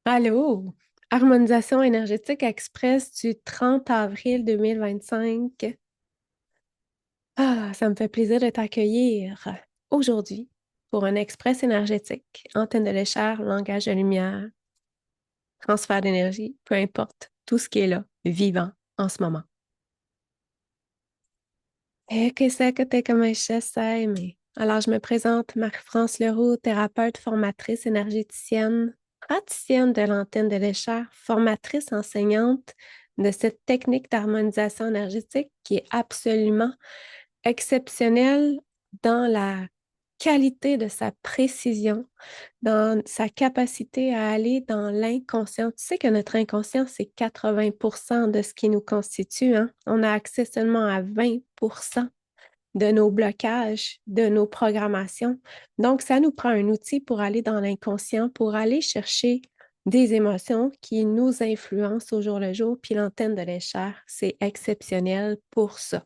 Allô? Harmonisation énergétique express du 30 avril 2025. Ah, ça me fait plaisir de t'accueillir aujourd'hui pour un express énergétique, antenne de l'échelle, langage de lumière, transfert d'énergie, peu importe, tout ce qui est là, vivant en ce moment. Et que c'est que t'es comme un chef, mais. Alors, je me présente, Marie-France Leroux, thérapeute, formatrice énergéticienne, praticienne de l'antenne de l'échelle, formatrice enseignante de cette technique d'harmonisation énergétique qui est absolument exceptionnelle dans la qualité de sa précision, dans sa capacité à aller dans l'inconscient. Tu sais que notre inconscient, c'est 80% de ce qui nous constitue, hein? On a accès seulement à 20% de nos blocages, de nos programmations. Donc, ça nous prend un outil pour aller dans l'inconscient, pour aller chercher des émotions qui nous influencent au jour le jour. Puis l'antenne de l'échelle, c'est exceptionnel pour ça.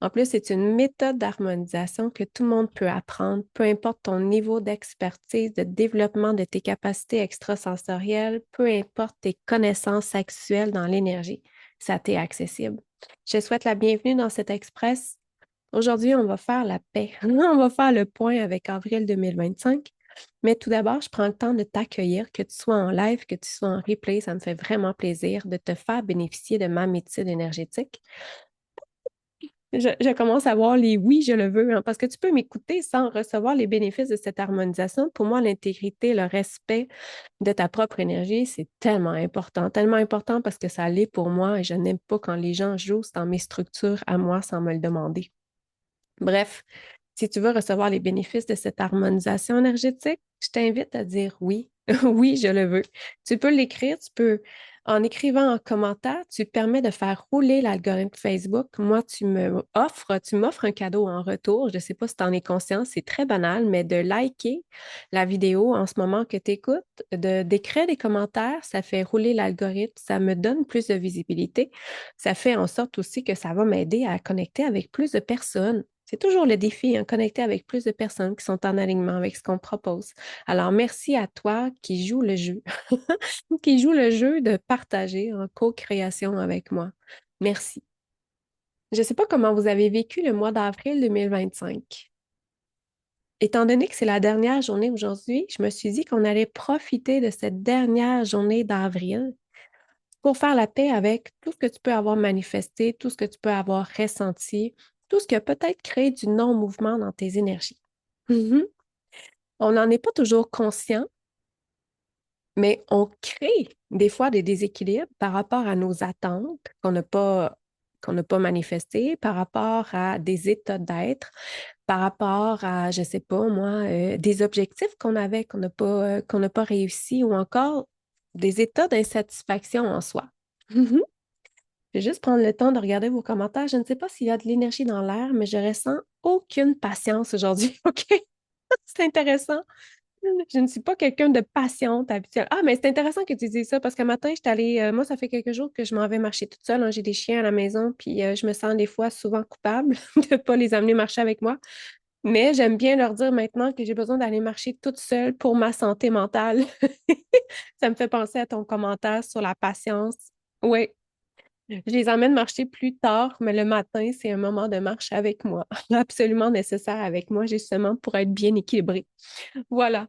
En plus, c'est une méthode d'harmonisation que tout le monde peut apprendre, peu importe ton niveau d'expertise, de développement de tes capacités extrasensorielles, peu importe tes connaissances actuelles dans l'énergie. Ça t'est accessible. Je souhaite la bienvenue dans cet express. Aujourd'hui, on va faire la paix. On va faire le point avec avril 2025. Mais tout d'abord, je prends le temps de t'accueillir, que tu sois en live, que tu sois en replay. Ça me fait vraiment plaisir de te faire bénéficier de ma médecine énergétique. Je commence à voir les oui, je le veux, hein, parce que tu peux m'écouter sans recevoir les bénéfices de cette harmonisation. Pour moi, l'intégrité, le respect de ta propre énergie, c'est tellement important parce que ça l'est pour moi et je n'aime pas quand les gens jouent dans mes structures à moi sans me le demander. Bref, si tu veux recevoir les bénéfices de cette harmonisation énergétique, je t'invite à dire oui. Oui, je le veux. Tu peux l'écrire, tu peux, en écrivant en commentaire, tu permets de faire rouler l'algorithme Facebook. Moi, tu m'offres un cadeau en retour. Je ne sais pas si tu en es conscient, c'est très banal, mais de liker la vidéo en ce moment que tu écoutes, d'écrire des commentaires, ça fait rouler l'algorithme, ça me donne plus de visibilité. Ça fait en sorte aussi que ça va m'aider à connecter avec plus de personnes. C'est toujours le défi, hein, connecter avec plus de personnes qui sont en alignement avec ce qu'on propose. Alors, merci à toi qui joue le jeu, qui joue le jeu de partager en co-création avec moi. Merci. Je ne sais pas comment vous avez vécu le mois d'avril 2025. Étant donné que c'est la dernière journée aujourd'hui, je me suis dit qu'on allait profiter de cette dernière journée d'avril pour faire la paix avec tout ce que tu peux avoir manifesté, tout ce que tu peux avoir ressenti, tout ce qui a peut-être créé du non-mouvement dans tes énergies. Mhm. On n'en est pas toujours conscient, mais on crée des fois des déséquilibres par rapport à nos attentes qu'on n'a pas manifestées, par rapport à des états d'être, par rapport à, je sais pas moi, des objectifs qu'on avait qu'on n'a pas réussi ou encore des états d'insatisfaction en soi. Je vais juste prendre le temps de regarder vos commentaires. Je ne sais pas s'il y a de l'énergie dans l'air, mais je ressens aucune patience aujourd'hui. OK? C'est intéressant. Je ne suis pas quelqu'un de patiente habituelle. Ah, mais c'est intéressant que tu dises ça parce qu'un matin, je suis allée, moi, ça fait quelques jours que je m'en vais marcher toute seule, hein. J'ai des chiens à la maison, puis je me sens des fois souvent coupable de ne pas les amener marcher avec moi. Mais j'aime bien leur dire maintenant que j'ai besoin d'aller marcher toute seule pour ma santé mentale. Ça me fait penser à ton commentaire sur la patience. Oui, je les emmène marcher plus tard, mais le matin, c'est un moment de marche avec moi, absolument nécessaire avec moi, justement, pour être bien équilibré. Voilà.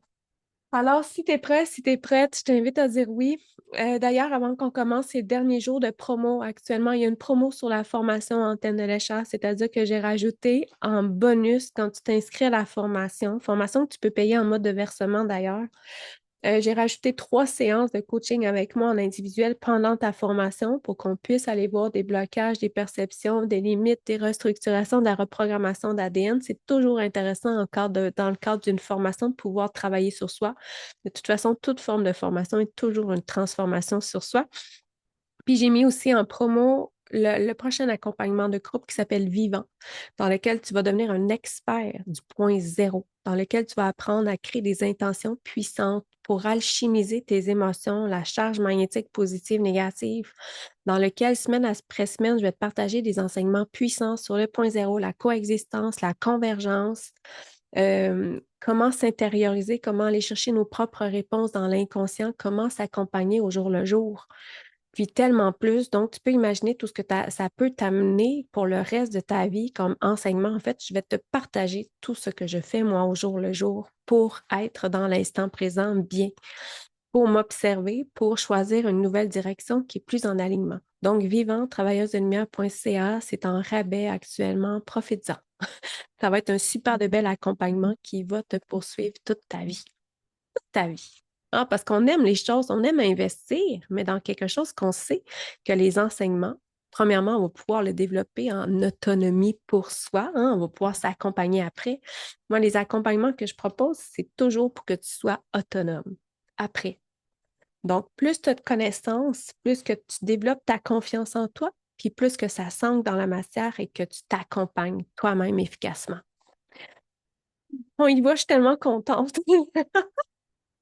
Alors, si tu es prêt, si tu es prête, je t'invite à dire oui. D'ailleurs, avant qu'on commence ces derniers jours de promo, actuellement, il y a une promo sur la formation Antenne de l'échat, c'est-à-dire que j'ai rajouté en bonus quand tu t'inscris à la formation que tu peux payer en mode de versement d'ailleurs. J'ai rajouté 3 séances de coaching avec moi en individuel pendant ta formation pour qu'on puisse aller voir des blocages, des perceptions, des limites, des restructurations, de la reprogrammation d'ADN. C'est toujours intéressant dans le cadre d'une formation de pouvoir travailler sur soi. De toute façon, toute forme de formation est toujours une transformation sur soi. Puis j'ai mis aussi en promo le prochain accompagnement de groupe qui s'appelle Vivant, dans lequel tu vas devenir un expert du point zéro, dans lequel tu vas apprendre à créer des intentions puissantes pour alchimiser tes émotions, la charge magnétique positive, négative, dans lequel semaine après semaine, je vais te partager des enseignements puissants sur le point zéro, la coexistence, la convergence, comment s'intérioriser, comment aller chercher nos propres réponses dans l'inconscient, comment s'accompagner au jour le jour. Puis tellement plus. Donc, tu peux imaginer tout ce que ça peut t'amener pour le reste de ta vie comme enseignement. En fait, je vais te partager tout ce que je fais moi au jour le jour pour être dans l'instant présent bien, pour m'observer, pour choisir une nouvelle direction qui est plus en alignement. Donc, vivant, travailleusedelumière.ca, c'est en rabais actuellement, profites-en. Ça va être un super de bel accompagnement qui va te poursuivre toute ta vie. Toute ta vie. Ah, parce qu'on aime les choses, on aime investir, mais dans quelque chose qu'on sait que les enseignements, premièrement, on va pouvoir le développer en autonomie pour soi, hein, on va pouvoir s'accompagner après. Moi, les accompagnements que je propose, c'est toujours pour que tu sois autonome après. Donc, plus tu as de connaissances, plus que tu développes ta confiance en toi, puis plus que ça s'ancre dans la matière et que tu t'accompagnes toi-même efficacement. On y va, je suis tellement contente.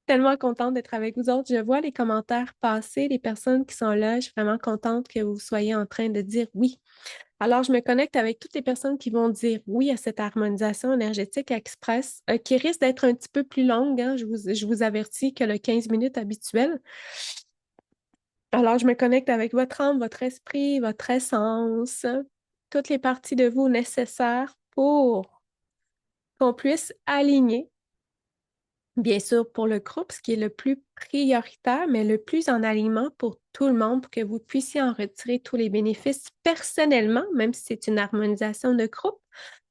Tellement contente d'être avec vous autres. Je vois les commentaires passer, les personnes qui sont là. Je suis vraiment contente que vous soyez en train de dire oui. Alors, je me connecte avec toutes les personnes qui vont dire oui à cette harmonisation énergétique express, qui risque d'être un petit peu plus longue, hein. Je vous avertis que le 15 minutes habituel. Alors, je me connecte avec votre âme, votre esprit, votre essence, toutes les parties de vous nécessaires pour qu'on puisse aligner, bien sûr, pour le groupe, ce qui est le plus prioritaire, mais le plus en alignement pour tout le monde, pour que vous puissiez en retirer tous les bénéfices personnellement, même si c'est une harmonisation de groupe,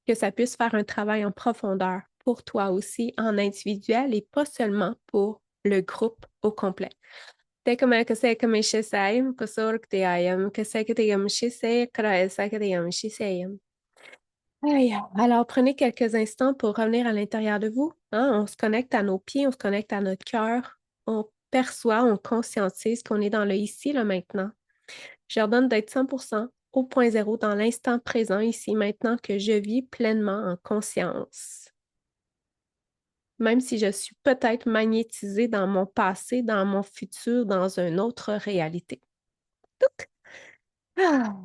que ça puisse faire un travail en profondeur pour toi aussi, en individuel et pas seulement pour le groupe au complet. Tekama kaseka sayam kusur ktiayam kaseka tiyamshisay kraesaka tiyamshisayam. Aïe. Alors, prenez quelques instants pour revenir à l'intérieur de vous, hein. On se connecte à nos pieds, on se connecte à notre cœur, on perçoit, on conscientise qu'on est dans le ici, le maintenant. Je leur donne d'être 100% au point zéro dans l'instant présent, ici, maintenant que je vis pleinement en conscience. Même si je suis peut-être magnétisée dans mon passé, dans mon futur, dans une autre réalité. Ah.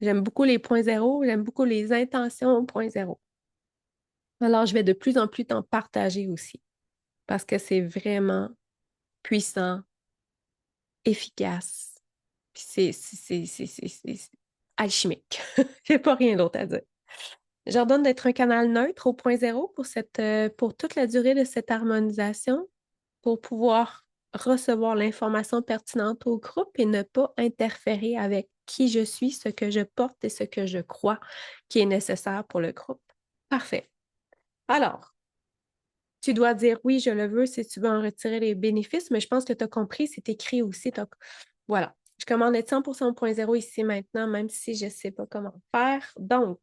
J'aime beaucoup les points zéro, j'aime beaucoup les intentions au point zéro. Alors, je vais de plus en plus t'en partager aussi parce que c'est vraiment puissant, efficace, puis c'est alchimique. Il n'y a pas rien d'autre à dire. J'ordonne d'être un canal neutre au point zéro pour toute la durée de cette harmonisation pour pouvoir recevoir l'information pertinente au groupe et ne pas interférer avec qui je suis, ce que je porte et ce que je crois qui est nécessaire pour le groupe. Parfait. Alors, tu dois dire oui, je le veux si tu veux en retirer les bénéfices, mais je pense que tu as compris, c'est écrit aussi. Voilà. Je commande être 100% au point zéro ici maintenant, même si je ne sais pas comment faire. Donc,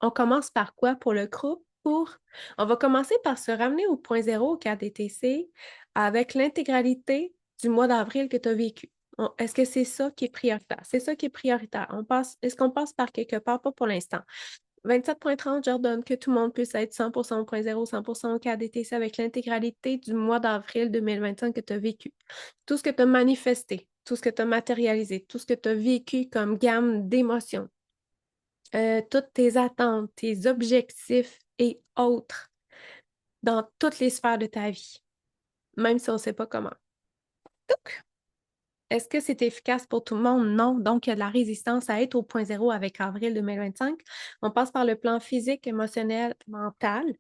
on commence par quoi pour le groupe? On va commencer par se ramener au point zéro au KDTC avec l'intégralité du mois d'avril que tu as vécu. Est-ce que c'est ça qui est prioritaire? C'est ça qui est prioritaire. Est-ce qu'on passe par quelque part? Pas pour l'instant. 27.30, j'ordonne que tout le monde puisse être 100% au point zéro, 100% au KDTC avec l'intégralité du mois d'avril 2025 que tu as vécu. Tout ce que tu as manifesté, tout ce que tu as matérialisé, tout ce que tu as vécu comme gamme d'émotions, toutes tes attentes, tes objectifs et autres dans toutes les sphères de ta vie, même si on ne sait pas comment. Donc, est-ce que c'est efficace pour tout le monde? Non. Donc, il y a de la résistance à être au point zéro avec avril 2025. On passe par le plan physique, émotionnel, mental.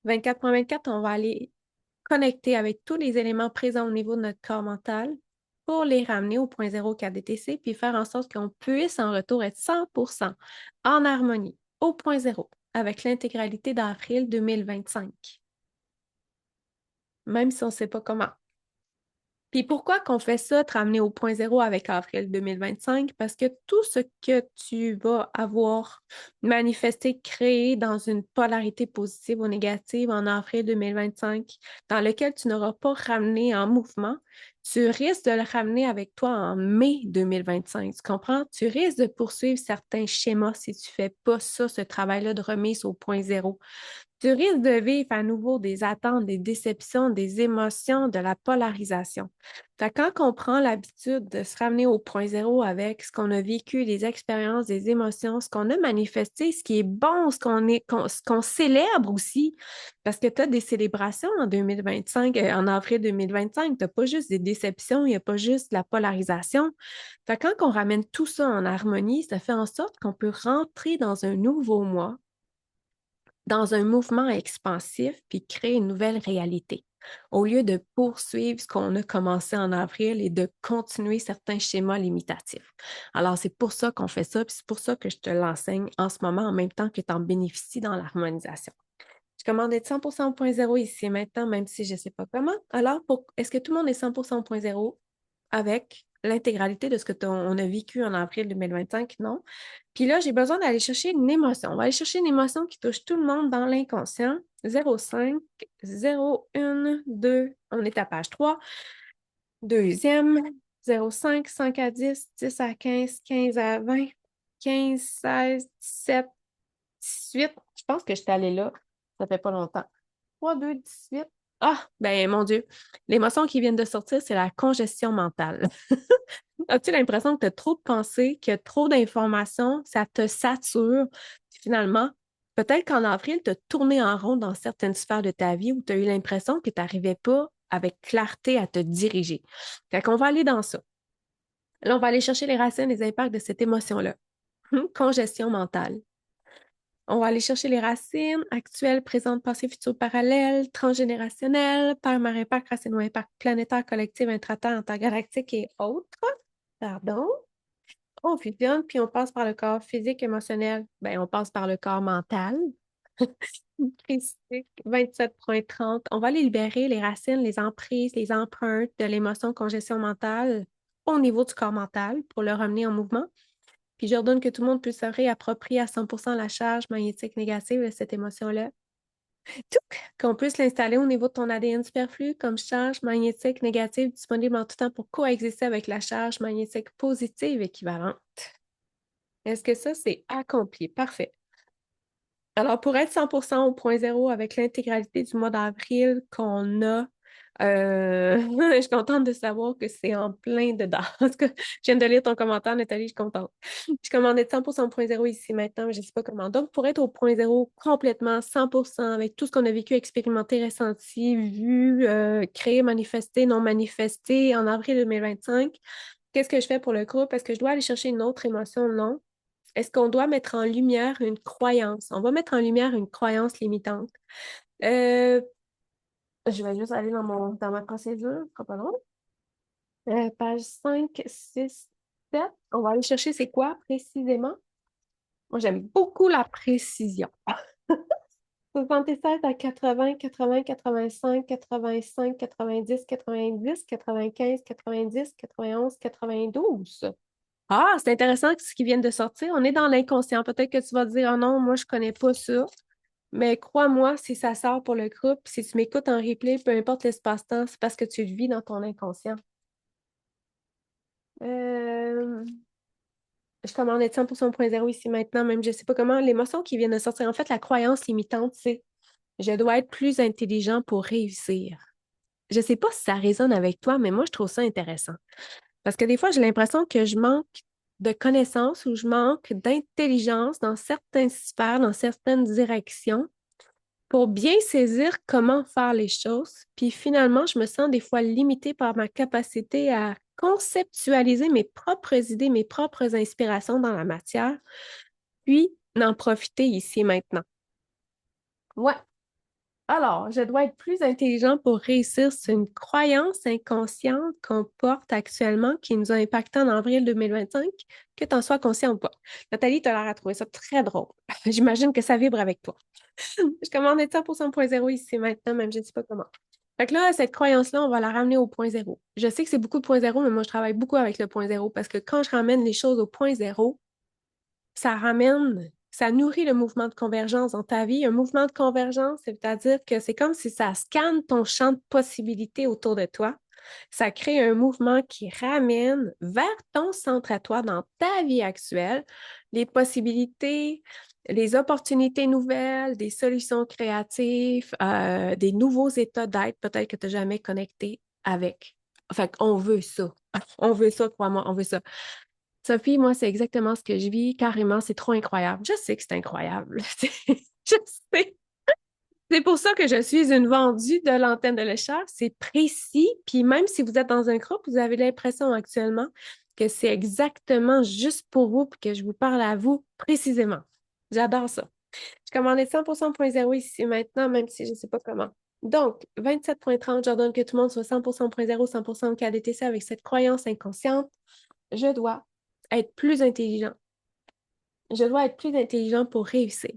24.24, on va aller connecter avec tous les éléments présents au niveau de notre corps mental pour les ramener au point zéro KDTC, puis faire en sorte qu'on puisse en retour être 100% en harmonie au point zéro avec l'intégralité d'avril 2025, même si on ne sait pas comment. Puis pourquoi qu'on fait ça, te ramener au point zéro avec avril 2025? Parce que tout ce que tu vas avoir manifesté, créé dans une polarité positive ou négative en avril 2025, dans lequel tu n'auras pas ramené en mouvement, tu risques de le ramener avec toi en mai 2025. Tu comprends? Tu risques de poursuivre certains schémas si tu ne fais pas ça, ce travail-là de remise au point zéro. tu risques de vivre à nouveau des attentes, des déceptions, des émotions, de la polarisation. Fait que quand on prend l'habitude de se ramener au point zéro avec ce qu'on a vécu, des expériences, des émotions, ce qu'on a manifesté, ce qui est bon, ce qu'on célèbre aussi, parce que tu as des célébrations en 2025, en avril 2025, tu n'as pas juste des déceptions, il n'y a pas juste la polarisation. Fait que quand on ramène tout ça en harmonie, ça fait en sorte qu'on peut rentrer dans un nouveau mois dans un mouvement expansif puis créer une nouvelle réalité. Au lieu de poursuivre ce qu'on a commencé en avril et de continuer certains schémas limitatifs. Alors, c'est pour ça qu'on fait ça, puis c'est pour ça que je te l'enseigne en ce moment, en même temps que tu en bénéficies dans l'harmonisation. Je commande d'être 100% au point zéro ici et maintenant, même si je ne sais pas comment. Alors, est-ce que tout le monde est 100% au point zéro avec l'intégralité de ce que on a vécu en avril 2025? Non. Puis là, j'ai besoin d'aller chercher une émotion. On va aller chercher une émotion qui touche tout le monde dans l'inconscient. 0,5, 0,1, 2. On est à page 3. Deuxième, 0,5, 5 à 10, 10 à 15, 15 à 20, 15, 16, 17, 18. Je pense que je suis allée là. Ça fait pas longtemps. 3, 2, 18. Ah, ben mon Dieu. L'émotion qui vient de sortir, c'est la congestion mentale. As-tu l'impression que tu as trop de pensées, qu'il y a trop d'informations, ça te sature? Puis finalement, peut-être qu'en avril, tu as tourné en rond dans certaines sphères de ta vie où tu as eu l'impression que tu n'arrivais pas avec clarté à te diriger. Fait qu'on va aller dans ça. Là, on va aller chercher les racines, les impacts de cette émotion-là. Congestion mentale. On va aller chercher les racines actuelles, présentes, passées, futures, parallèles, transgénérationnelles, père, mère, impact, racine ou impact planétaire, collectif, intraterre, intergalactique et autres. Pardon. On fusionne, puis on passe par le corps physique, émotionnel. Ben, on passe par le corps mental. Christique, 27,30. On va aller libérer les racines, les emprises, les empreintes de l'émotion congestion mentale au niveau du corps mental pour le ramener en mouvement. Puis j'ordonne que tout le monde puisse se réapproprier à 100% la charge magnétique négative de cette émotion-là. Qu'on puisse l'installer au niveau de ton ADN superflu comme charge magnétique négative disponible en tout temps pour coexister avec la charge magnétique positive équivalente. Est-ce que ça, c'est accompli? Parfait. Alors, pour être 100% au point zéro avec l'intégralité du mois d'avril qu'on a, je suis contente de savoir que c'est en plein dedans. En tout cas, je viens de lire ton commentaire, Nathalie, je suis contente. Je commande d'être 100% au point zéro ici maintenant, mais je ne sais pas comment. Donc, pour être au point zéro complètement, 100%, avec tout ce qu'on a vécu, expérimenté, ressenti, vu, créé, manifesté, non manifesté en avril 2025, qu'est-ce que je fais pour le groupe? Est-ce que je dois aller chercher une autre émotion? Non. Est-ce qu'on doit mettre en lumière une croyance? On va mettre en lumière une croyance limitante. Euh, je vais juste aller dans ma procédure, ce sera pas long. Page 5, 6, 7. On va aller chercher c'est quoi précisément? Moi, j'aime beaucoup la précision. 77 à 80, 80, 85, 85, 90, 90, 95, 90, 91, 92. Ah, c'est intéressant ce qui vient de sortir. On est dans l'inconscient. Peut-être que tu vas te dire, oh non, moi, je connais pas ça. Mais crois-moi, si ça sort pour le groupe, si tu m'écoutes en replay, peu importe l'espace-temps, c'est parce que tu le vis dans ton inconscient. Je commande être 100% 0.0 ici maintenant, même je ne sais pas comment. L'émotion qui vient de sortir, en fait, la croyance limitante, c'est je dois être plus intelligent pour réussir. Je ne sais pas si ça résonne avec toi, mais moi, je trouve ça intéressant. Parce que des fois, j'ai l'impression que je manque de connaissances ou je manque d'intelligence dans certaines sphères, dans certaines directions pour bien saisir comment faire les choses. Puis finalement, je me sens des fois limitée par ma capacité à conceptualiser mes propres idées, mes propres inspirations dans la matière, puis d'en profiter ici et maintenant. Ouais. Alors, je dois être plus intelligent pour réussir. C'est une croyance inconsciente qu'on porte actuellement qui nous a impacté en avril 2025, que tu en sois conscient ou pas. Nathalie, tu as l'air à trouver ça très drôle. J'imagine que ça vibre avec toi. Je commande être 100% point zéro ici maintenant, même je ne sais pas comment. Fait que là, cette croyance-là, on va la ramener au point zéro. Je sais que c'est beaucoup de point zéro, mais moi, je travaille beaucoup avec le point zéro parce que quand je ramène les choses au point zéro, ça nourrit le mouvement de convergence dans ta vie. Un mouvement de convergence, c'est-à-dire que c'est comme si ça scanne ton champ de possibilités autour de toi Ça crée un mouvement qui ramène vers ton centre à toi dans ta vie actuelle les possibilités, les opportunités nouvelles, des solutions créatives, des nouveaux états d'être peut-être que tu n'as jamais connecté avec. Fait qu'on veut ça. On veut ça, crois-moi, on veut ça. Sophie, moi, c'est exactement ce que je vis. Carrément, c'est trop incroyable. Je sais que c'est incroyable. Je sais. C'est pour ça que je suis une vendue de l'antenne de l'écharpe. C'est précis. Puis même si vous êtes dans un groupe, vous avez l'impression actuellement que c'est exactement juste pour vous puis que je vous parle à vous précisément. J'adore ça. Je commandais 100% ici maintenant, même si je ne sais pas comment. Donc, 27.30, j'ordonne que tout le monde soit 100% 100% KDTC avec cette croyance inconsciente. Je dois être plus intelligent. Je dois être plus intelligent pour réussir.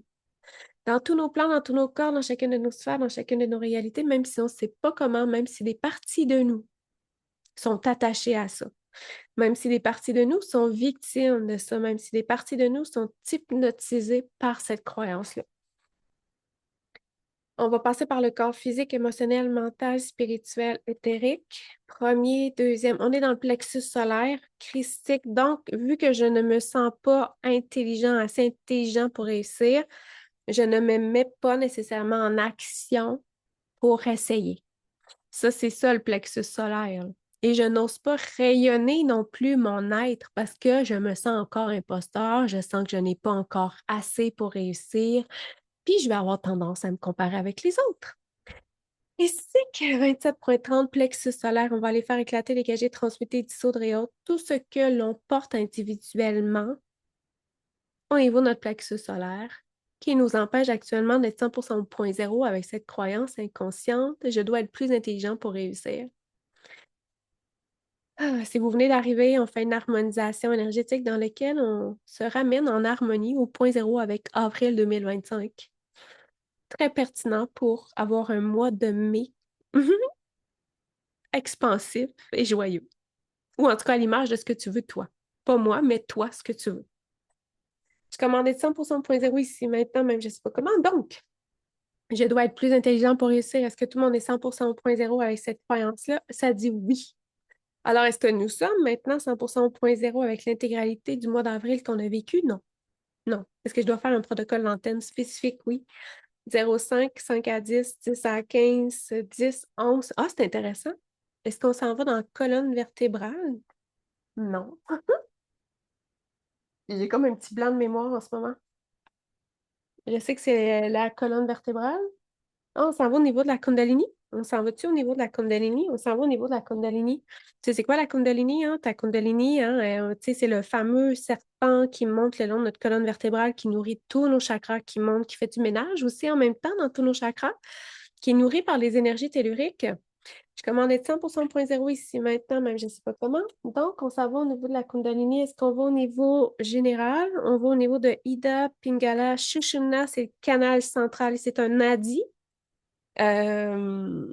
Dans tous nos plans, dans tous nos corps, dans chacune de nos sphères, dans chacune de nos réalités, même si on ne sait pas comment, même si des parties de nous sont attachées à ça, même si des parties de nous sont victimes de ça, même si des parties de nous sont hypnotisées par cette croyance-là. On va passer par le corps physique, émotionnel, mental, spirituel, éthérique. Premier, deuxième, on est dans le plexus solaire, christique. Donc, vu que je ne me sens pas intelligent, assez intelligent pour réussir, je ne me mets pas nécessairement en action pour essayer. Ça, c'est ça le plexus solaire. Et je n'ose pas rayonner non plus mon être parce que je me sens encore imposteur, je sens que je n'ai pas encore assez pour réussir, puis je vais avoir tendance à me comparer avec les autres. Et c'est que 27.30 plexus solaire, on va aller faire éclater, dégager, transmuter, dissoudre et autres, tout ce que l'on porte individuellement au niveau de notre plexus solaire qui nous empêche actuellement d'être 100% au point zéro avec cette croyance inconsciente, je dois être plus intelligent pour réussir. Si vous venez d'arriver, on fait une harmonisation énergétique dans laquelle on se ramène en harmonie au point zéro avec avril 2025. Très pertinent pour avoir un mois de mai expansif et joyeux. Ou en tout cas à l'image de ce que tu veux toi. Pas moi, mais toi, ce que tu veux. Je commandais 100% au point zéro ici maintenant, même je ne sais pas comment. Donc, je dois être plus intelligent pour réussir. Est-ce que tout le monde est 100% au point zéro avec cette croyance-là? Ça dit oui. Alors, est-ce que nous sommes maintenant 100% au point zéro avec l'intégralité du mois d'avril qu'on a vécu? Non. Non. Est-ce que je dois faire un protocole d'antenne spécifique? Oui. 0,5, 5 à 10, 10 à 15, 10, 11. Ah, c'est intéressant. Est-ce qu'on s'en va dans la colonne vertébrale? Non. J'ai comme un petit blanc de mémoire en ce moment. Je sais que c'est la colonne vertébrale. Ah, on s'en va au niveau de la Kundalini? On s'en va-tu au niveau de la Kundalini? On s'en va au niveau de la Kundalini. Tu sais, c'est quoi la Kundalini, hein? Ta Kundalini, hein? Tu sais, c'est le fameux serpent qui monte le long de notre colonne vertébrale, qui nourrit tous nos chakras, qui monte, qui fait du ménage aussi en même temps dans tous nos chakras, qui est nourri par les énergies telluriques. Je commande être 100% point zéro ici maintenant, même je ne sais pas comment. Donc, on s'en va au niveau de la Kundalini. Est-ce qu'on va au niveau général? On va au niveau de Ida, Pingala, Shushumna, c'est le canal central, c'est un nadi. Euh,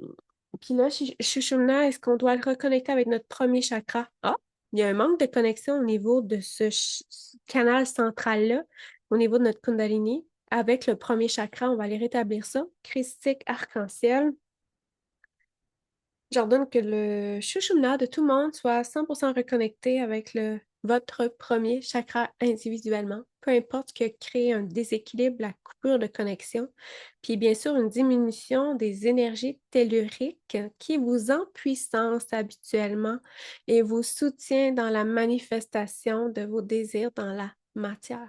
Puis là, Shushumna, est-ce qu'on doit le reconnecter avec notre premier chakra? Ah, il y a un manque de connexion au niveau de ce canal central-là, au niveau de notre Kundalini. Avec le premier chakra, on va aller rétablir ça. Christique, arc-en-ciel. J'ordonne que le Shushumna de tout le monde soit 100% reconnecté avec votre premier chakra individuellement, peu importe ce qui a créé un déséquilibre, la coupure de connexion, puis bien sûr une diminution des énergies telluriques qui vous empuissance habituellement et vous soutient dans la manifestation de vos désirs dans la matière.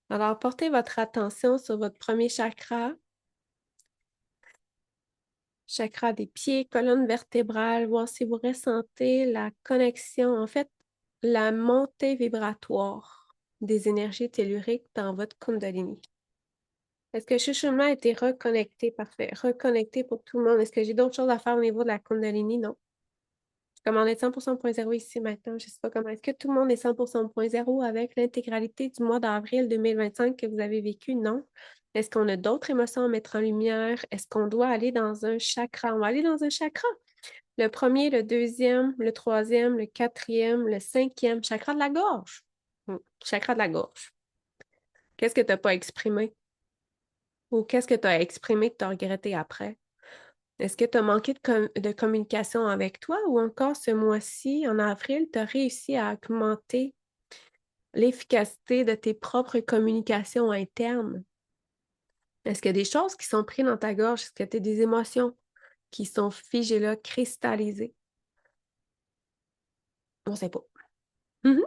Alors, portez votre attention sur votre premier chakra, chakra des pieds, colonne vertébrale, voir si vous ressentez la connexion, en fait, la montée vibratoire des énergies telluriques dans votre Kundalini. Est-ce que Shushumna a été reconnecté? Parfait. Reconnecté pour tout le monde. Est-ce que j'ai d'autres choses à faire au niveau de la Kundalini? Non. Je commande être 100% point zéro ici maintenant. Je ne sais pas comment. Est-ce que tout le monde est 100% point zéro avec l'intégralité du mois d'avril 2025 que vous avez vécu? Non. Est-ce qu'on a d'autres émotions à mettre en lumière? Est-ce qu'on doit aller dans un chakra? On va aller dans un chakra. Le premier, le deuxième, le troisième, le quatrième, le cinquième, chakra de la gorge. Chakra de la gorge. Qu'est-ce que tu n'as pas exprimé? Ou qu'est-ce que tu as exprimé que tu as regretté après? Est-ce que tu as manqué de communication avec toi ou encore ce mois-ci, en avril, tu as réussi à augmenter l'efficacité de tes propres communications internes? Est-ce qu'il y a des choses qui sont prises dans ta gorge? Est-ce que tu as des émotions qui sont figées là, cristallisées? On ne sait pas. Mhm.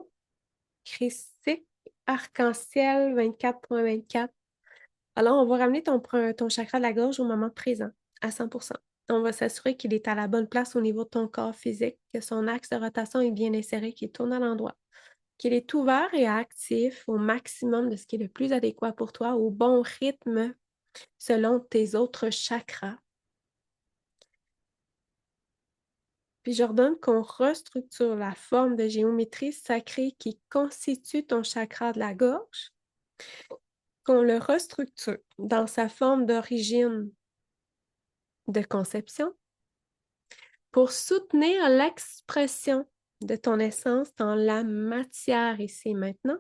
Christique arc-en-ciel 24.24. Alors, on va ramener ton chakra de la gorge au moment présent, à 100%. On va s'assurer qu'il est à la bonne place au niveau de ton corps physique, que son axe de rotation est bien inséré, qu'il tourne à l'endroit, qu'il est ouvert et actif au maximum de ce qui est le plus adéquat pour toi, au bon rythme selon tes autres chakras. Puis j'ordonne qu'on restructure la forme de géométrie sacrée qui constitue ton chakra de la gorge, qu'on le restructure dans sa forme d'origine de conception pour soutenir l'expression de ton essence dans la matière ici et maintenant,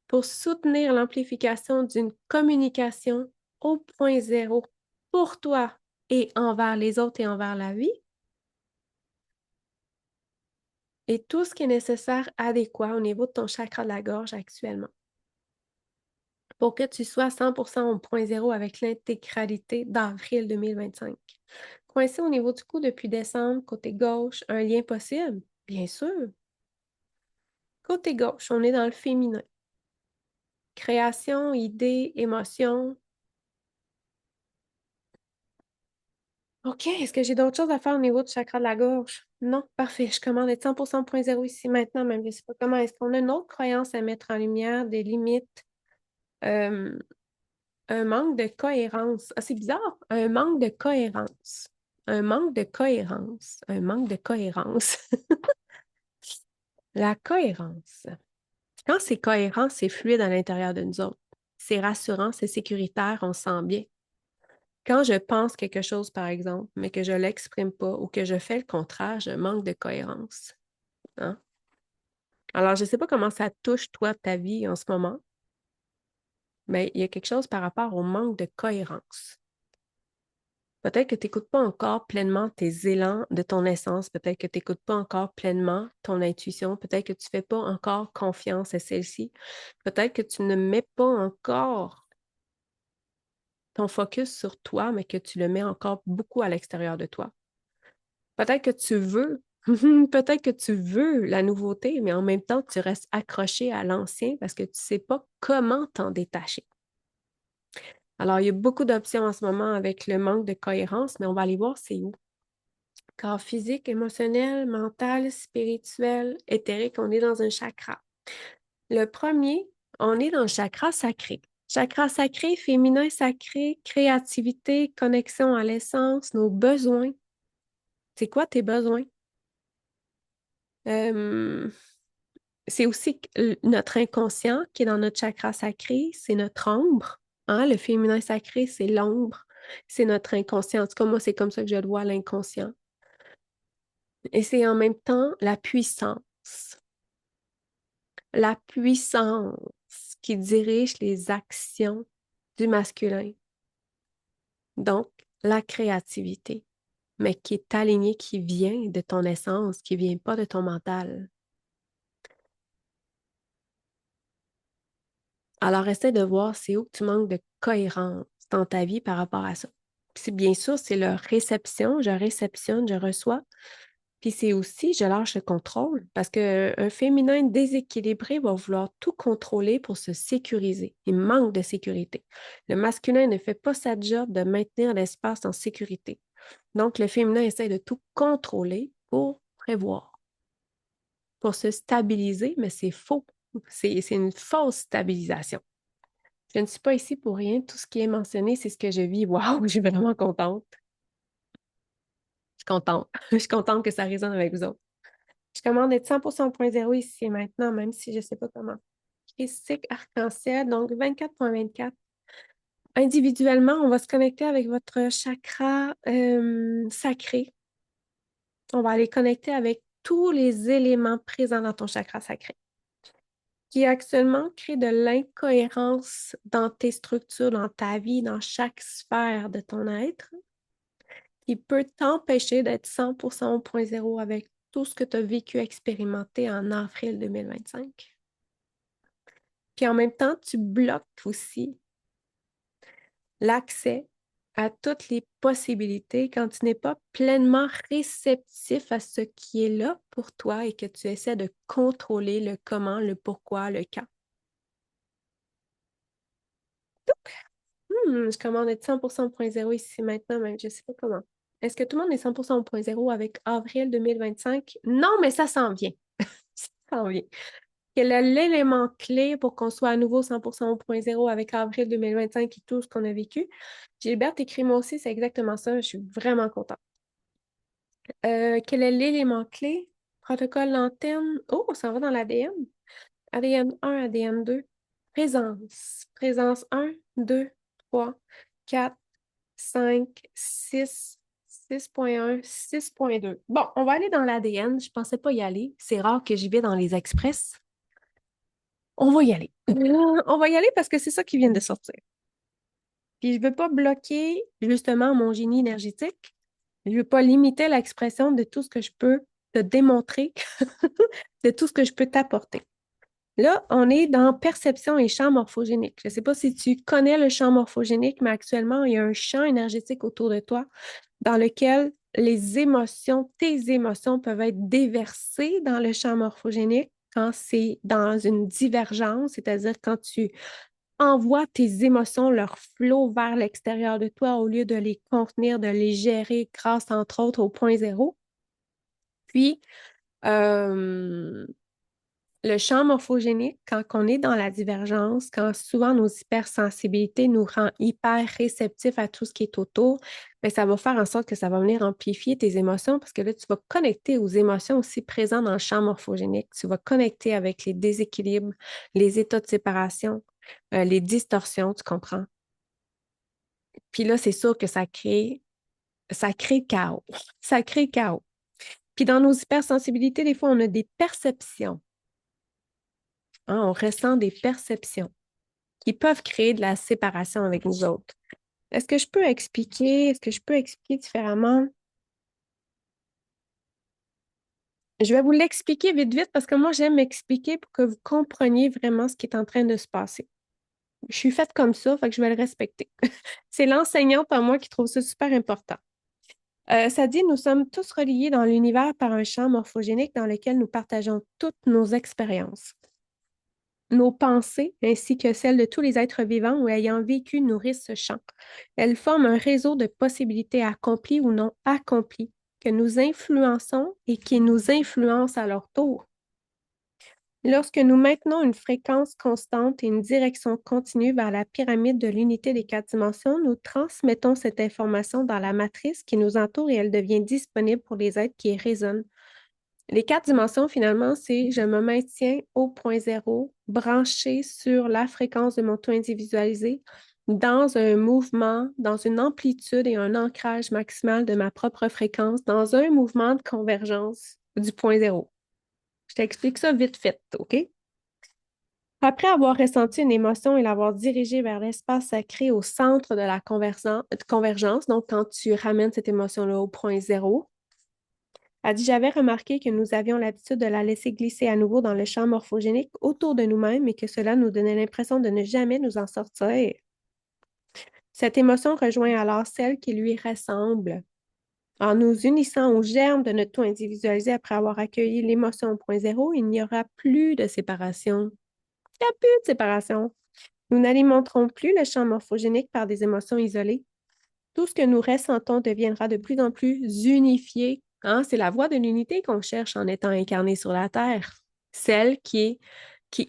pour soutenir l'amplification d'une communication au point zéro pour toi et envers les autres et envers la vie, et tout ce qui est nécessaire, adéquat au niveau de ton chakra de la gorge actuellement, pour que tu sois à 100% au point zéro avec l'intégralité d'avril 2025. Coincé au niveau du cou depuis décembre, côté gauche, un lien possible? Bien sûr. Côté gauche, on est dans le féminin. Création, idée, émotion. OK, est-ce que j'ai d'autres choses à faire au niveau du chakra de la gorge? Non, parfait. Je commande être 100% point zéro ici maintenant, même je ne sais pas comment. Est-ce qu'on a une autre croyance à mettre en lumière, des limites, euh, un manque de cohérence? Ah, c'est bizarre. Un manque de cohérence. Un manque de cohérence. Un manque de cohérence. La cohérence. Quand c'est cohérent, c'est fluide à l'intérieur de nous autres. C'est rassurant, c'est sécuritaire, on se sent bien. Quand je pense quelque chose, par exemple, mais que je ne l'exprime pas ou que je fais le contraire, je manque de cohérence. Hein? Alors, je ne sais pas comment ça touche, toi, ta vie en ce moment, mais il y a quelque chose par rapport au manque de cohérence. Peut-être que tu n'écoutes pas encore pleinement tes élans de ton essence, peut-être que tu n'écoutes pas encore pleinement ton intuition, peut-être que tu ne fais pas encore confiance à celle-ci, peut-être que tu ne mets pas encore ton focus sur toi, mais que tu le mets encore beaucoup à l'extérieur de toi. Peut-être que tu veux, peut-être que tu veux la nouveauté, mais en même temps, tu restes accroché à l'ancien parce que tu ne sais pas comment t'en détacher. Alors, il y a beaucoup d'options en ce moment avec le manque de cohérence, mais on va aller voir c'est où. Corps physique, émotionnel, mental, spirituel, éthérique, on est dans un chakra. Le premier, on est dans le chakra sacré. Chakra sacré, féminin sacré, créativité, connexion à l'essence, nos besoins. C'est quoi tes besoins? Euh, c'est aussi notre inconscient qui est dans notre chakra sacré, c'est notre ombre. Hein? Le féminin sacré, c'est l'ombre, c'est notre inconscient. En tout cas, moi, c'est comme ça que je le vois, l'inconscient. Et c'est en même temps la puissance. La puissance qui dirige les actions du masculin. Donc, la créativité, mais qui est alignée, qui vient de ton essence, qui ne vient pas de ton mental. Alors, essaie de voir c'est où que tu manques de cohérence dans ta vie par rapport à ça. Puis bien sûr, c'est la réception, je réceptionne, je reçois. Puis c'est aussi, je lâche le contrôle parce qu'un féminin déséquilibré va vouloir tout contrôler pour se sécuriser. Il manque de sécurité. Le masculin ne fait pas sa job de maintenir l'espace en sécurité. Donc, le féminin essaie de tout contrôler pour prévoir, pour se stabiliser, mais c'est faux. C'est une fausse stabilisation. Je ne suis pas ici pour rien. Tout ce qui est mentionné, c'est ce que je vis. Waouh, je suis vraiment contente. Je suis contente. Je suis contente que ça résonne avec vous autres. Je commande être 100% point zéro ici et maintenant, même si je ne sais pas comment. Christique arc-en-ciel, donc 24.24. Individuellement, on va se connecter avec votre chakra sacré. On va aller connecter avec tous les éléments présents dans ton chakra sacré, qui actuellement crée de l'incohérence dans tes structures, dans ta vie, dans chaque sphère de ton être. qui peut t'empêcher d'être 100% au point zéro avec tout ce que tu as vécu, expérimenté en avril 2025. Puis en même temps, tu bloques aussi l'accès à toutes les possibilités quand tu n'es pas pleinement réceptif à ce qui est là pour toi et que tu essaies de contrôler le comment, le pourquoi, le quand. Je commande être 100% au point zéro ici maintenant, même je ne sais pas comment. Est-ce que tout le monde est 100% au point zéro avec avril 2025? Non, mais ça s'en vient. Ça s'en vient. Quel est l'élément clé pour qu'on soit à nouveau 100% au point zéro avec avril 2025 et tout ce qu'on a vécu? Gilberte, écris-moi aussi, c'est exactement ça. Je suis vraiment contente. Quel est l'élément clé? Protocole lanterne. Oh, on s'en va dans l'ADN. ADN 1, ADN 2. Présence. Présence 1, 2, 3, 4, 5, 6, 6.1, 6.2. Bon, on va aller dans l'ADN. Je ne pensais pas y aller. C'est rare que j'y vais dans les express. On va y aller. On va y aller parce que c'est ça qui vient de sortir. Puis je ne veux pas bloquer justement mon génie énergétique. Je ne veux pas limiter l'expression de tout ce que je peux te démontrer, de tout ce que je peux t'apporter. Là, on est dans perception et champ morphogénique. Je ne sais pas si tu connais le champ morphogénique, mais actuellement, il y a un champ énergétique autour de toi dans lequel les émotions, tes émotions peuvent être déversées dans le champ morphogénique quand c'est dans une divergence, c'est-à-dire quand tu envoies tes émotions, leur flot vers l'extérieur de toi au lieu de les contenir, de les gérer grâce, entre autres, au point zéro. Puis, euh, le champ morphogénique, quand on est dans la divergence, quand souvent nos hypersensibilités nous rend hyper réceptifs à tout ce qui est autour, bien, ça va faire en sorte que ça va venir amplifier tes émotions parce que là, tu vas connecter aux émotions aussi présentes dans le champ morphogénique. Tu vas connecter avec les déséquilibres, les états de séparation, les distorsions, tu comprends? Puis là, c'est sûr que ça crée le chaos. Ça crée le chaos. Puis dans nos hypersensibilités, des fois, on a des perceptions. Hein, on ressent des perceptions qui peuvent créer de la séparation avec nous autres. Est-ce que je peux expliquer? Est-ce que je peux expliquer différemment? Je vais vous l'expliquer vite, vite, parce que moi, j'aime expliquer pour que vous compreniez vraiment ce qui est en train de se passer. Je suis faite comme ça, fait que je vais le respecter. C'est l'enseignante en moi qui trouve ça super important. Ça dit, nous sommes tous reliés dans l'univers par un champ morphogénique dans lequel nous partageons toutes nos expériences. Nos pensées, ainsi que celles de tous les êtres vivants ou ayant vécu, nourrissent ce champ. Elles forment un réseau de possibilités accomplies ou non accomplies que nous influençons et qui nous influencent à leur tour. Lorsque nous maintenons une fréquence constante et une direction continue vers la pyramide de l'unité des 4 dimensions, nous transmettons cette information dans la matrice qui nous entoure et elle devient disponible pour les êtres qui y résonnent. Les 4 dimensions, finalement, c'est je me maintiens au point zéro, branché sur la fréquence de mon taux individualisé, dans un mouvement, dans une amplitude et un ancrage maximal de ma propre fréquence, dans un mouvement de convergence du point zéro. Je t'explique ça vite fait, OK? Après avoir ressenti une émotion et l'avoir dirigée vers l'espace sacré au centre de la convergence, donc quand tu ramènes cette émotion-là au point zéro, elle dit, j'avais remarqué que nous avions l'habitude de la laisser glisser à nouveau dans le champ morphogénique autour de nous-mêmes et que cela nous donnait l'impression de ne jamais nous en sortir. Cette émotion rejoint alors celle qui lui ressemble. En nous unissant au germe de notre tout individualisé après avoir accueilli l'émotion au point zéro, il n'y aura plus de séparation. Il n'y a plus de séparation. Nous n'alimenterons plus le champ morphogénique par des émotions isolées. Tout ce que nous ressentons deviendra de plus en plus unifié. Hein? C'est la voie de l'unité qu'on cherche en étant incarné sur la Terre. Celle qui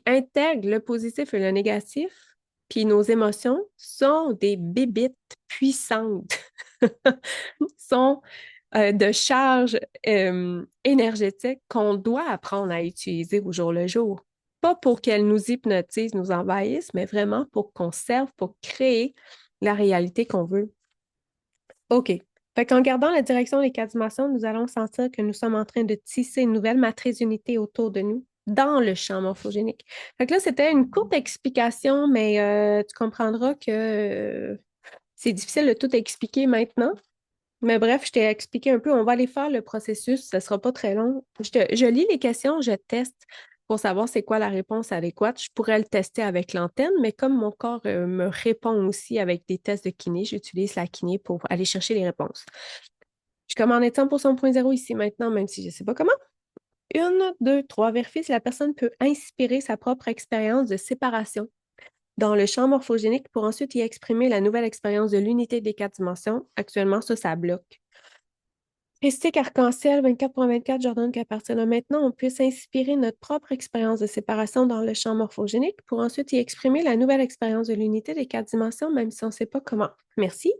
intègre le positif et le négatif. Puis nos émotions sont des bébites puissantes, sont de charges énergétiques qu'on doit apprendre à utiliser au jour le jour. Pas pour qu'elles nous hypnotisent, nous envahissent, mais vraiment pour qu'on serve, pour créer la réalité qu'on veut. OK. Fait qu'en gardant la direction des 4 dimensions, nous allons sentir que nous sommes en train de tisser une nouvelle matrice d'unité autour de nous dans le champ morphogénique. Fait que là, c'était une courte explication, mais tu comprendras que c'est difficile de tout expliquer maintenant. Mais bref, je t'ai expliqué un peu. On va aller faire le processus. Ce ne sera pas très long. Je lis les questions, je teste pour savoir c'est quoi la réponse adéquate. Je pourrais le tester avec l'antenne, mais comme mon corps me répond aussi avec des tests de kiné, j'utilise la kiné pour aller chercher les réponses. Je commande 100% 0.0 ici maintenant, même si je ne sais pas comment. Une, deux, trois. Vérifier si la personne peut inspirer sa propre expérience de séparation dans le champ morphogénique pour ensuite y exprimer la nouvelle expérience de l'unité des quatre dimensions. Actuellement, ça bloque. Christique Arc-en-Ciel 24/24, j'ordonne qu'à partir de maintenant, on puisse inspirer notre propre expérience de séparation dans le champ morphogénique pour ensuite y exprimer la nouvelle expérience de l'unité des quatre dimensions, même si on ne sait pas comment. Merci.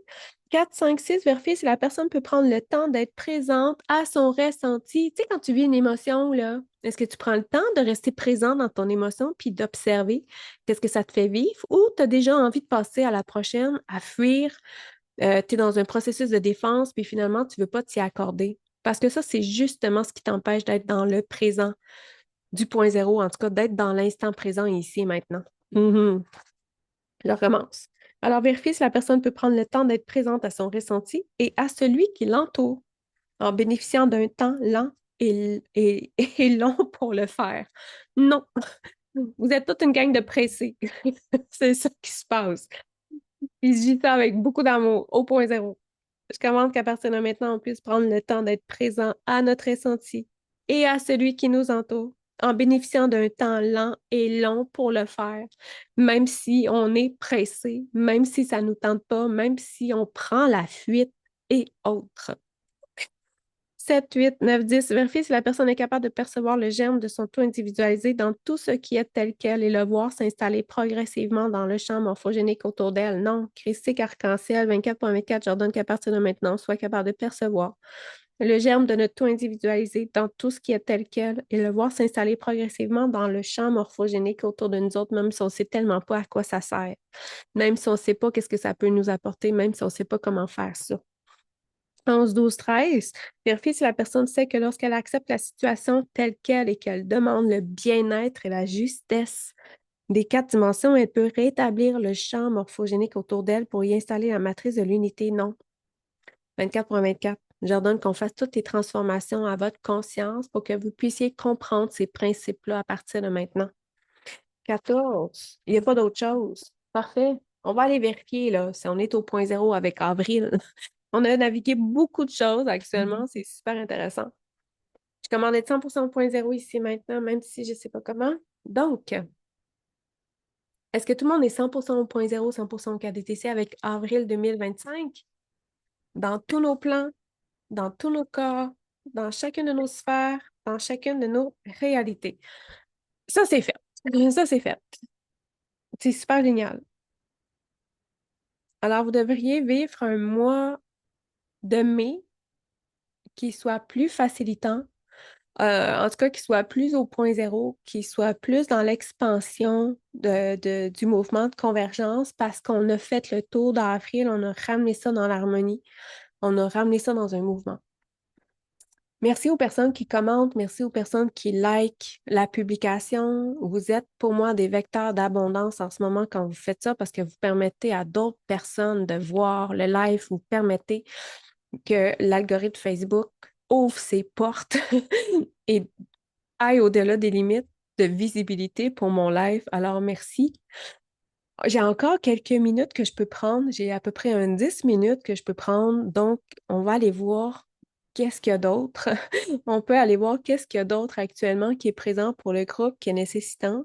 4, 5, 6, vérifier si la personne peut prendre le temps d'être présente à son ressenti. Tu sais, quand tu vis une émotion, là, est-ce que tu prends le temps de rester présent dans ton émotion puis d'observer qu'est-ce que ça te fait vivre ou tu as déjà envie de passer à la prochaine, à fuir, tu es dans un processus de défense, puis finalement, tu ne veux pas t'y accorder. Parce que ça, c'est justement ce qui t'empêche d'être dans le présent du point zéro, en tout cas, d'être dans l'instant présent ici et maintenant. Mhm. Je recommence. Alors, vérifiez si la personne peut prendre le temps d'être présente à son ressenti et à celui qui l'entoure, en bénéficiant d'un temps lent et long pour le faire. Non, vous êtes toute une gang de pressés. C'est ça qui se passe. Puis je dis ça avec beaucoup d'amour, au point zéro. Je commande qu'à partir de maintenant, on puisse prendre le temps d'être présent à notre ressenti et à celui qui nous entoure, en bénéficiant d'un temps lent et long pour le faire, même si on est pressé, même si ça ne nous tente pas, même si on prend la fuite et autres. 7, 8, 9, 10. Vérifier si la personne est capable de percevoir le germe de son tout individualisé dans tout ce qui est tel quel et le voir s'installer progressivement dans le champ morphogénique autour d'elle. Non. Christique Arc-en-Ciel 24/24, j'ordonne qu'à partir de maintenant, on soit capable de percevoir le germe de notre tout individualisé dans tout ce qui est tel quel et le voir s'installer progressivement dans le champ morphogénique autour de nous autres, même si on ne sait tellement pas à quoi ça sert, même si on ne sait pas qu'est-ce que ça peut nous apporter, même si on ne sait pas comment faire ça. 11, 12, 13. Vérifier si la personne sait que lorsqu'elle accepte la situation telle qu'elle et qu'elle demande le bien-être et la justesse des quatre dimensions, elle peut rétablir le champ morphogénique autour d'elle pour y installer la matrice de l'unité non. 24/24. J'ordonne qu'on fasse toutes les transformations à votre conscience pour que vous puissiez comprendre ces principes-là à partir de maintenant. 14. Il n'y a pas d'autre chose. Parfait. On va aller vérifier là, si on est au point zéro avec Avril. On a navigué beaucoup de choses actuellement, c'est super intéressant. Je commande être 100% au point zéro ici maintenant, même si je ne sais pas comment. Donc, est-ce que tout le monde est 100% au point zéro, 100% au KDTC avec avril 2025? Dans tous nos plans, dans tous nos corps, dans chacune de nos sphères, dans chacune de nos réalités. Ça, c'est fait. Ça, c'est fait. C'est super génial. Alors, vous devriez vivre un mois de mai qui soit plus facilitant, en tout cas qui soit plus au point zéro, qui soit plus dans l'expansion du mouvement de convergence parce qu'on a fait le tour d'avril, on a ramené ça dans l'harmonie, on a ramené ça dans un mouvement. Merci aux personnes qui commentent, merci aux personnes qui likent la publication. Vous êtes pour moi des vecteurs d'abondance en ce moment quand vous faites ça parce que vous permettez à d'autres personnes de voir le live, vous permettez que l'algorithme Facebook ouvre ses portes et aille au-delà des limites de visibilité pour mon live. Alors, merci. J'ai encore quelques minutes que je peux prendre. J'ai à peu près 10 minutes que je peux prendre. Donc, on va aller voir qu'est-ce qu'il y a d'autre. On peut aller voir qu'est-ce qu'il y a d'autre actuellement qui est présent pour le groupe, qui est nécessitant.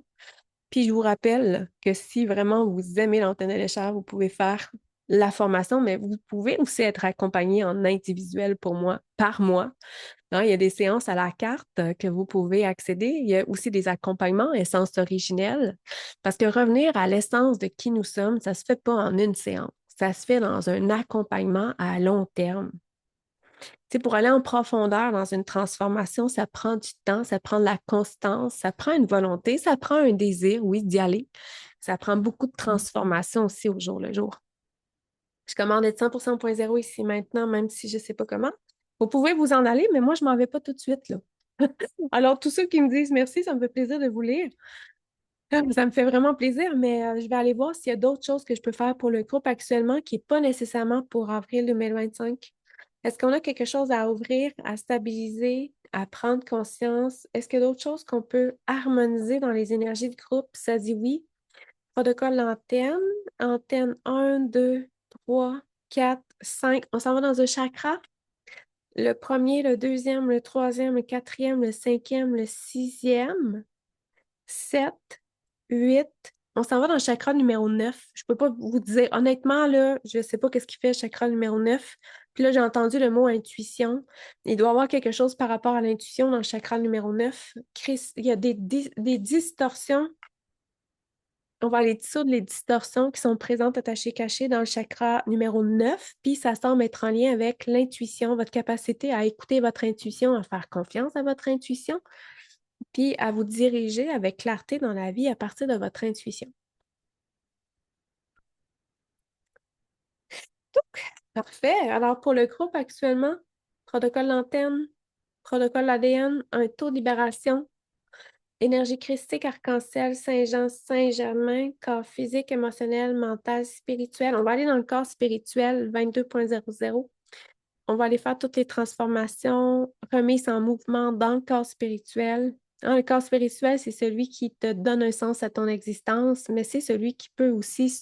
Puis, je vous rappelle que si vraiment vous aimez l'antenne de l'échelle, vous pouvez faire la formation, mais vous pouvez aussi être accompagné en individuel pour moi, par mois. Il y a des séances à la carte que vous pouvez accéder. Il y a aussi des accompagnements essence originelle. Parce que revenir à l'essence de qui nous sommes, ça ne se fait pas en une séance. Ça se fait dans un accompagnement à long terme. Pour aller en profondeur dans une transformation, ça prend du temps, ça prend de la constance, ça prend une volonté, ça prend un désir, oui, d'y aller. Ça prend beaucoup de transformation aussi au jour le jour. Je commande être 100% 0.0 ici maintenant, même si je ne sais pas comment. Vous pouvez vous en aller, mais moi, je ne m'en vais pas tout de suite, là. Alors, tous ceux qui me disent merci, ça me fait plaisir de vous lire. Ça me fait vraiment plaisir, mais je vais aller voir s'il y a d'autres choses que je peux faire pour le groupe actuellement qui n'est pas nécessairement pour avril 2025. Est-ce qu'on a quelque chose à ouvrir, à stabiliser, à prendre conscience? Est-ce qu'il y a d'autres choses qu'on peut harmoniser dans les énergies de groupe? Ça dit oui. Protocole antenne. Antenne 1, 2, 3, 4, 5. On s'en va dans un chakra. Le premier, le deuxième, le troisième, le quatrième, le cinquième, le sixième, 7, 8. On s'en va dans le chakra numéro 9. Je peux pas vous dire, honnêtement, là, je sais pas qu'est-ce qui fait le chakra numéro 9. Puis là, j'ai entendu le mot intuition. Il doit y avoir quelque chose par rapport à l'intuition dans le chakra numéro 9. Il y a des distorsions. On va aller dissoudre les distorsions qui sont présentes, attachées, cachées dans le chakra numéro 9. Puis ça semble être en lien avec l'intuition, votre capacité à écouter votre intuition, à faire confiance à votre intuition, puis à vous diriger avec clarté dans la vie à partir de votre intuition. Parfait. Alors, pour le groupe actuellement, protocole d'antenne, protocole ADN, un taux de libération, énergie christique, arc-en-ciel, Saint-Jean, Saint-Germain, corps physique, émotionnel, mental, spirituel. On va aller dans le corps spirituel 22.00. On va aller faire toutes les transformations, remises en mouvement dans le corps spirituel. Hein, le corps spirituel, c'est celui qui te donne un sens à ton existence, mais c'est celui qui peut aussi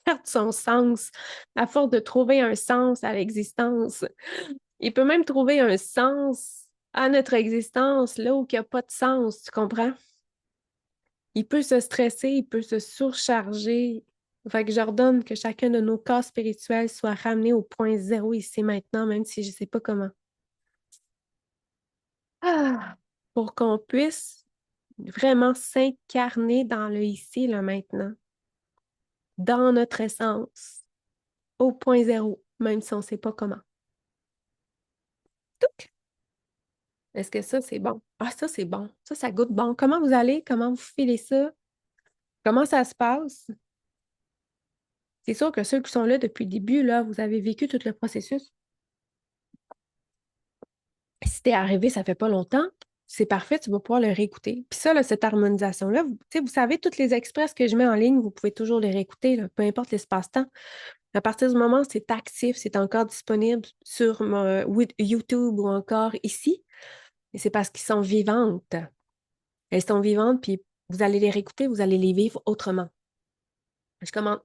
perdre son sens à force de trouver un sens à l'existence. Il peut même trouver un sens à notre existence là où il n'y a pas de sens, tu comprends? Il peut se stresser, il peut se surcharger. Fait que j'ordonne que chacun de nos corps spirituels soit ramené au point zéro ici maintenant, même si je ne sais pas comment. Ah, pour qu'on puisse vraiment s'incarner dans le ici, le maintenant, dans notre essence, au point zéro, même si on ne sait pas comment. Touc! Est-ce que ça, c'est bon? Ah, ça, c'est bon. Ça goûte bon. Comment vous allez? Comment vous filez ça? Comment ça se passe? C'est sûr que ceux qui sont là depuis le début, là, vous avez vécu tout le processus. Si t'es arrivé, ça fait pas longtemps, c'est parfait, tu vas pouvoir le réécouter. Puis ça, là, cette harmonisation-là, vous savez, toutes les express que je mets en ligne, vous pouvez toujours les réécouter, là, peu importe l'espace-temps. À partir du moment où c'est actif, c'est encore disponible sur YouTube ou encore ici, et c'est parce qu'ils sont vivantes. Elles sont vivantes, puis vous allez les réécouter, vous allez les vivre autrement.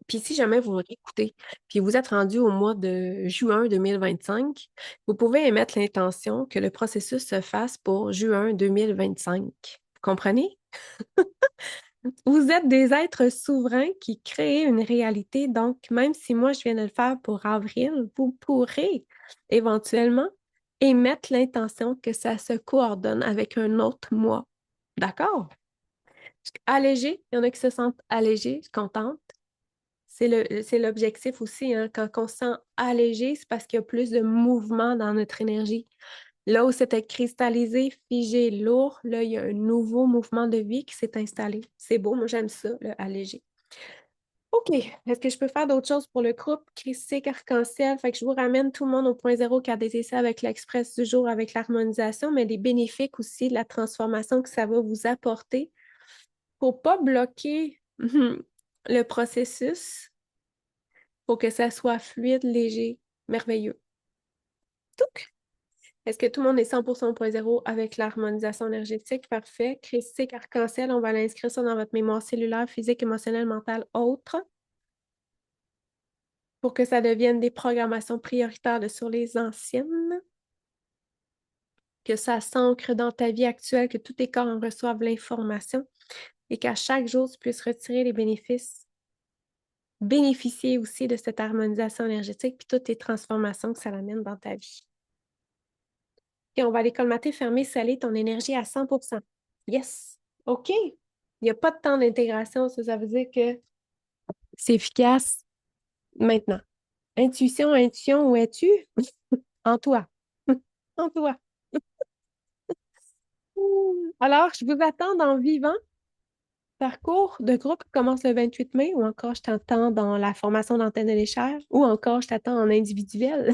Puis si jamais vous réécoutez, puis vous êtes rendu au mois de juin 2025, vous pouvez émettre l'intention que le processus se fasse pour juin 2025. Vous comprenez? Vous êtes des êtres souverains qui créent une réalité. Donc, même si moi, je viens de le faire pour avril, vous pourrez éventuellement émettre l'intention que ça se coordonne avec un autre mois. D'accord? Allégé, il y en a qui se sentent allégés, contentes. C'est l'objectif aussi, hein. Quand on se sent allégé, c'est parce qu'il y a plus de mouvement dans notre énergie. Là où c'était cristallisé, figé, lourd, là, il y a un nouveau mouvement de vie qui s'est installé. C'est beau, moi j'aime ça, le allégé. OK. Est-ce que je peux faire d'autres choses pour le groupe Christique Arc-en-Ciel? Fait que je vous ramène tout le monde au point zéro qui a des essais avec l'Express du jour, avec l'harmonisation, mais les bénéfices aussi de la transformation que ça va vous apporter pour ne pas bloquer le processus, pour que ça soit fluide, léger, merveilleux. Touc! Est-ce que tout le monde est 100% au point zéro avec l'harmonisation énergétique? Parfait. Christique arc-en-ciel, on va l'inscrire ça dans votre mémoire cellulaire, physique, émotionnelle, mentale, autre, pour que ça devienne des programmations prioritaires de sur les anciennes, que ça s'ancre dans ta vie actuelle, que tous tes corps en reçoivent l'information et qu'à chaque jour, tu puisses retirer les bénéfices, bénéficier aussi de cette harmonisation énergétique puis toutes les transformations que ça amène dans ta vie. Et on va aller colmater, fermer, sceller ton énergie à 100%. Yes! OK! Il n'y a pas de temps d'intégration, ça veut dire que c'est efficace maintenant. Intuition, intuition, où es-tu? En toi. En toi. Alors, je vous attends dans Vivant, parcours de groupe qui commence le 28 mai, ou encore je t'attends dans la formation d'antenne de l'échelle, ou encore je t'attends en individuel.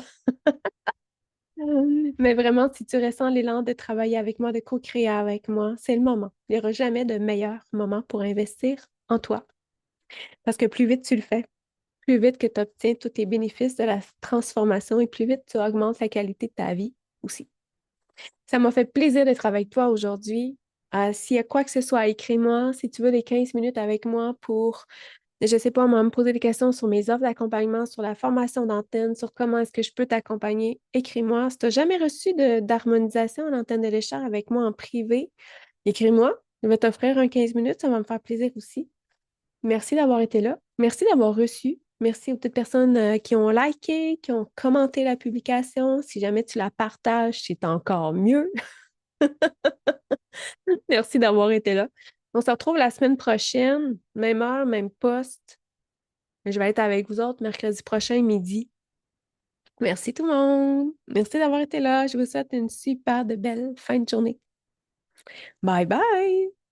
Mais vraiment, si tu ressens l'élan de travailler avec moi, de co-créer avec moi, c'est le moment. Il n'y aura jamais de meilleur moment pour investir en toi. Parce que plus vite tu le fais, plus vite que tu obtiens tous tes bénéfices de la transformation et plus vite tu augmentes la qualité de ta vie aussi. Ça m'a fait plaisir d'être avec toi aujourd'hui. S'il y a quoi que ce soit, écris-moi. Si tu veux les 15 minutes avec moi pour, je sais pas, moi, me poser des questions sur mes offres d'accompagnement, sur la formation d'antenne, sur comment est-ce que je peux t'accompagner, écris-moi. Si tu n'as jamais reçu d'harmonisation en antenne de l'échelle avec moi en privé, écris-moi. Je vais t'offrir un 15 minutes, ça va me faire plaisir aussi. Merci d'avoir été là. Merci d'avoir reçu. Merci aux toutes personnes qui ont liké, qui ont commenté la publication. Si jamais tu la partages, c'est encore mieux. Merci d'avoir été là. On se retrouve la semaine prochaine, même heure, même poste. Je vais être avec vous autres mercredi prochain, midi. Merci tout le monde. Merci d'avoir été là. Je vous souhaite une super de belle fin de journée. Bye bye!